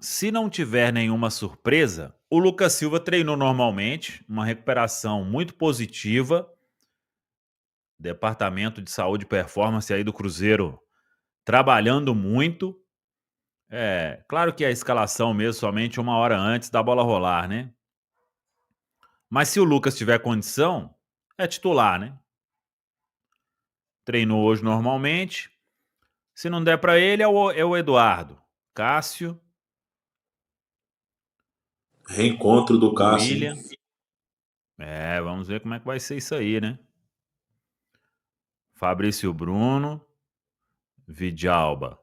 Se não tiver nenhuma surpresa, o Lucas Silva treinou normalmente, uma recuperação muito positiva. Departamento de Saúde e Performance aí do Cruzeiro trabalhando muito. Claro que a escalação mesmo somente 1 hora antes da bola rolar, né? Mas se o Lucas tiver condição, é titular, né? Treinou hoje normalmente. Se não der para ele, é o Eduardo. Cássio, Reencontro do o Cássio, hein? William. Vamos ver como é que vai ser isso aí, né? Fabrício Bruno, Vidalba,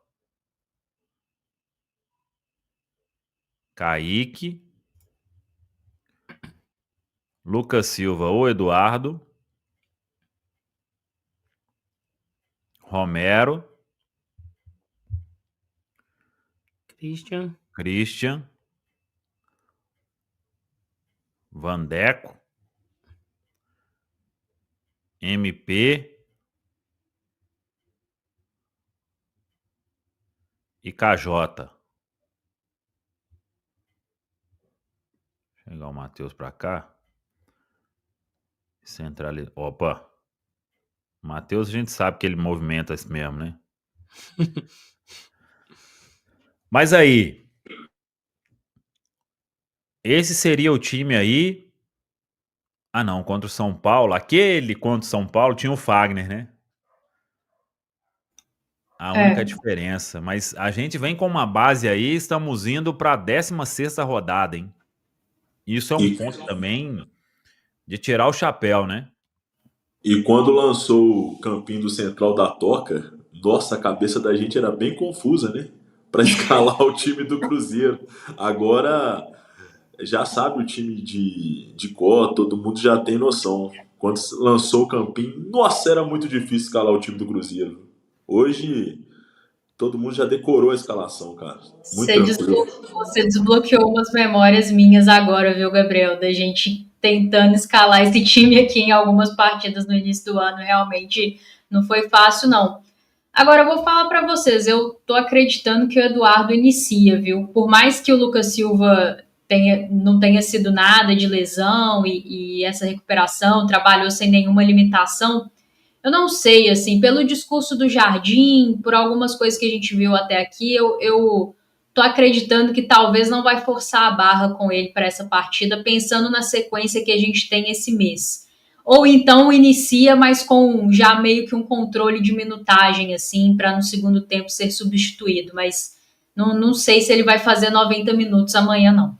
Kaique, Lucas Silva ou Eduardo, Romero, Christian, Vandeco, MP e KJ. Chegar o Matheus pra cá. Centralizar. Opa. Matheus, a gente sabe que ele movimenta isso mesmo, né? Mas aí, esse seria o time aí. Ah, não, contra o São Paulo. Aquele contra o São Paulo tinha o Fagner, né? A única É, diferença. Mas a gente vem com uma base aí, estamos indo para a 16ª rodada, hein? Isso é um E, ponto também de tirar o chapéu, né? e quando lançou o campinho do Central da Toca, nossa, a cabeça da gente era bem confusa, né? Para escalar o time do Cruzeiro. Agora já sabe o time de cor, todo mundo já tem noção. Quando lançou o campinho, nossa, era muito difícil escalar o time do Cruzeiro. Hoje todo mundo já decorou a escalação, cara. Muito tranquilo. você desbloqueou umas memórias minhas agora, viu, Gabriel? Da gente tentando escalar esse time aqui em algumas partidas no início do ano. Realmente não foi fácil, não. Agora eu vou falar para vocês, eu tô acreditando que o Eduardo inicia, viu? Por mais que o Lucas Silva não tenha sido nada de lesão e essa recuperação, trabalhou sem nenhuma limitação, eu não sei, assim, pelo discurso do Jardim, por algumas coisas que a gente viu até aqui, eu tô acreditando que talvez não vai forçar a barra com ele para essa partida, pensando na sequência que a gente tem esse mês. Ou então inicia, mas com já meio que um controle de minutagem, assim, para no segundo tempo ser substituído. Mas não sei se ele vai fazer 90 minutos amanhã, não.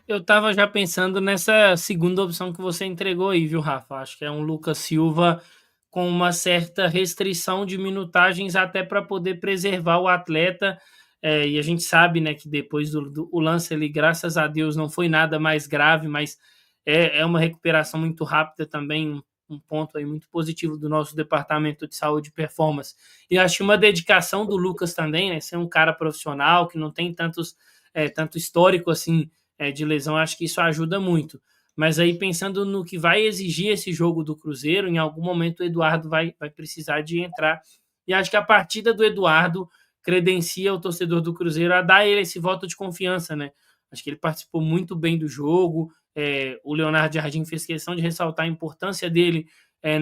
Eu tava já pensando nessa segunda opção que você entregou aí, viu, Rafa? Acho que é um Lucas Silva com uma certa restrição de minutagens até para poder preservar o atleta. E a gente sabe, né, que depois do o lance ali, graças a Deus, não foi nada mais grave, mas é uma recuperação muito rápida também, um ponto aí muito positivo do nosso departamento de saúde e performance. E acho que uma dedicação do Lucas também, né, ser um cara profissional que não tem tanto histórico assim de lesão, acho que isso ajuda muito. Mas aí, pensando no que vai exigir esse jogo do Cruzeiro, em algum momento o Eduardo vai precisar de entrar. E acho que a partida do Eduardo credencia o torcedor do Cruzeiro a dar ele esse voto de confiança, né? Acho que ele participou muito bem do jogo. O Leonardo Jardim fez questão de ressaltar a importância dele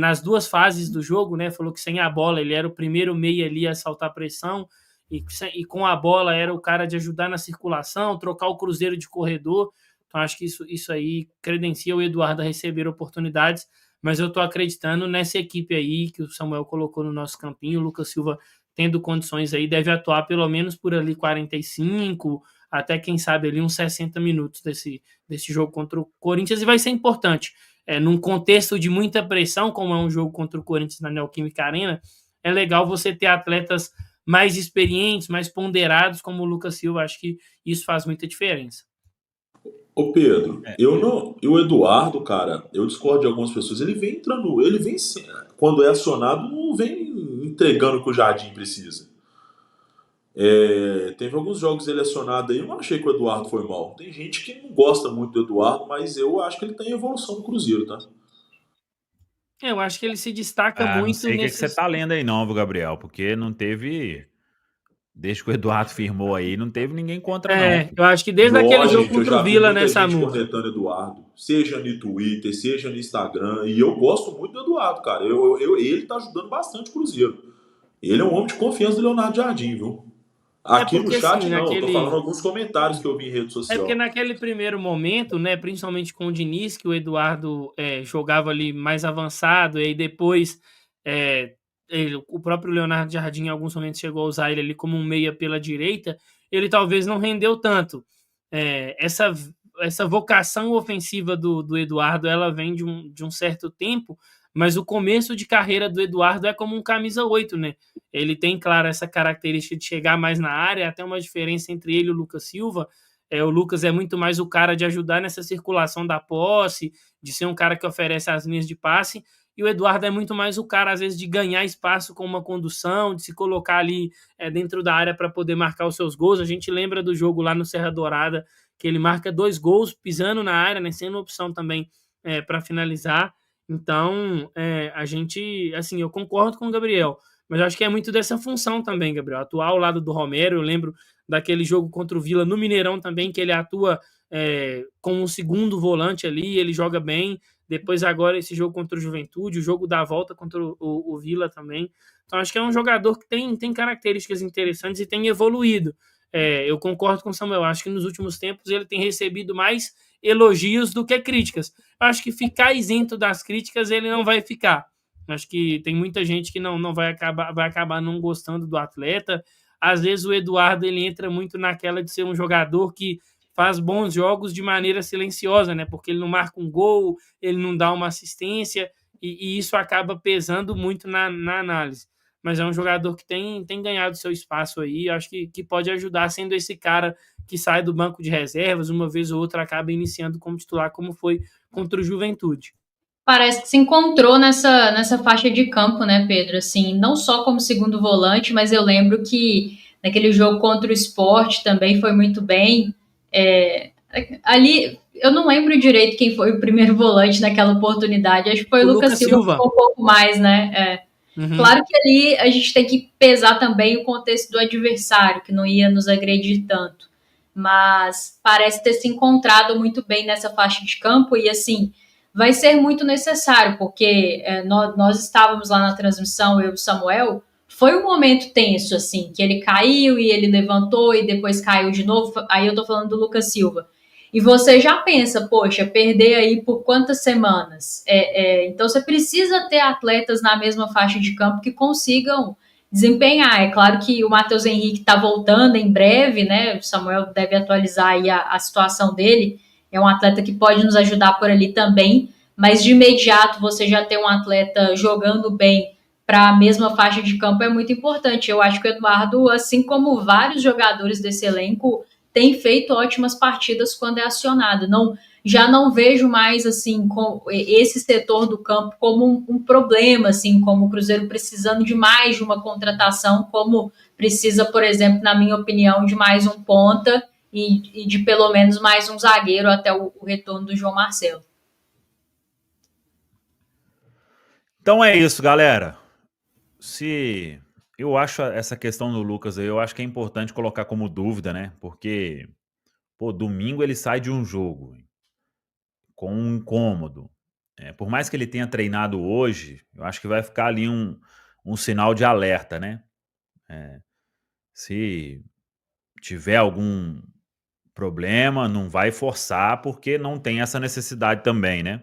nas duas fases do jogo, né? Falou que sem a bola ele era o primeiro meia ali a saltar pressão, e com a bola era o cara de ajudar na circulação, trocar o Cruzeiro de corredor. Então acho que isso aí credencia o Eduardo a receber oportunidades, mas eu estou acreditando nessa equipe aí que o Samuel colocou no nosso campinho. O Lucas Silva, tendo condições aí, deve atuar pelo menos por ali 45, até quem sabe ali uns 60 minutos desse jogo contra o Corinthians, e vai ser importante. Num contexto de muita pressão, como é um jogo contra o Corinthians na Neoquímica Arena, é legal você ter atletas mais experientes, mais ponderados, como o Lucas Silva. Acho que isso faz muita diferença. Ô Pedro, É, eu não. E o Eduardo, cara, eu discordo de algumas pessoas. Ele vem entrando, ele vem, quando é acionado, não vem entregando o que o Jardim precisa. Teve alguns jogos ele acionado aí, eu não achei que o Eduardo foi mal. Tem gente que não gosta muito do Eduardo, mas eu acho que ele tem evolução no Cruzeiro, tá? Eu acho que ele se destaca não muito sei o que você nesses. tá lendo aí não, viu, Gabriel? Porque não teve Desde que o Eduardo firmou aí, não teve ninguém contra, não. Eu acho que desde Nó, aquele jogo gente, eu contra o já vi Vila muita nessa gente muva. cornetando Eduardo, seja no Twitter, seja no Instagram, e eu gosto muito do Eduardo, cara. Ele tá ajudando bastante o Cruzeiro. Ele é um homem de confiança do Leonardo Jardim, viu? Aqui no Porque chat assim, não, eu tô falando alguns comentários que eu vi em rede É porque social. naquele primeiro momento, né, principalmente com o Diniz, que o Eduardo jogava ali mais avançado, e aí depois o próprio Leonardo Jardim em alguns momentos chegou a usar ele ali como um meia pela direita, ele talvez não rendeu tanto. Essa vocação ofensiva do Eduardo, ela vem de um certo tempo, mas o começo de carreira do Eduardo é como um camisa 8, né? Ele tem, claro, essa característica de chegar mais na área, até uma diferença entre ele e o Lucas Silva. O Lucas é muito mais o cara de ajudar nessa circulação da posse, de ser um cara que oferece as linhas de passe, e o Eduardo é muito mais o cara, às vezes, de ganhar espaço com uma condução, de se colocar ali dentro da área para poder marcar os seus gols. A gente lembra do jogo lá no Serra Dourada, que ele marca 2 gols pisando na área, né, sendo opção também para finalizar. Então, a gente, assim, eu concordo com o Gabriel, mas eu acho que é muito dessa função também, Gabriel, atuar ao lado do Romero. Eu lembro daquele jogo contra o Vila no Mineirão também, que ele atua como um segundo volante ali, ele joga bem. Depois agora esse jogo contra o Juventude, o jogo da volta contra o Vila também. Então acho que é um jogador que tem características interessantes e tem evoluído. Eu concordo com o Samuel, acho que nos últimos tempos ele tem recebido mais elogios do que críticas. Eu acho que ficar isento das críticas ele não vai ficar. Acho que tem muita gente que não vai acabar não gostando do atleta. Às vezes o Eduardo ele entra muito naquela de ser um jogador que faz bons jogos de maneira silenciosa, né? Porque ele não marca um gol, ele não dá uma assistência, e isso acaba pesando muito na análise. Mas é um jogador que tem ganhado seu espaço aí, acho que pode ajudar, sendo esse cara que sai do banco de reservas, uma vez ou outra acaba iniciando como titular, como foi contra o Juventude. Parece que se encontrou nessa faixa de campo, né, Pedro? Assim, não só como segundo volante, mas eu lembro que naquele jogo contra o Sport também foi muito bem. Ali, eu não lembro direito quem foi o primeiro volante naquela oportunidade. Acho que foi o Lucas Silva, que ficou um pouco mais, né? Uhum. Claro que ali a gente tem que pesar também o contexto do adversário, que não ia nos agredir tanto. Mas parece ter se encontrado muito bem nessa faixa de campo e, assim, vai ser muito necessário, porque nós estávamos lá na transmissão, eu e o Samuel, foi um momento tenso, assim, que ele caiu e ele levantou e depois caiu de novo. Aí eu tô falando do Lucas Silva. E você já pensa, poxa, perder aí por quantas semanas? Então você precisa ter atletas na mesma faixa de campo que consigam desempenhar. É claro que o Matheus Henrique está voltando em breve, né? O Samuel deve atualizar aí a situação dele. É um atleta que pode nos ajudar por ali também, mas de imediato você já ter um atleta jogando bem para a mesma faixa de campo é muito importante. Eu acho que o Eduardo, assim como vários jogadores desse elenco, tem feito ótimas partidas quando é acionado. Já não vejo mais assim com esse setor do campo como um problema, assim, como o Cruzeiro precisando de mais de uma contratação, como precisa, por exemplo, na minha opinião, de mais um ponta e de pelo menos mais um zagueiro até o retorno do João Marcelo. Então é isso, galera. Eu acho essa questão do Lucas aí, eu acho que é importante colocar como dúvida, né? Porque, pô, domingo ele sai de um jogo com um incômodo. Por mais que ele tenha treinado hoje, eu acho que vai ficar ali um sinal de alerta, né? Se tiver algum problema, não vai forçar, porque não tem essa necessidade também, né?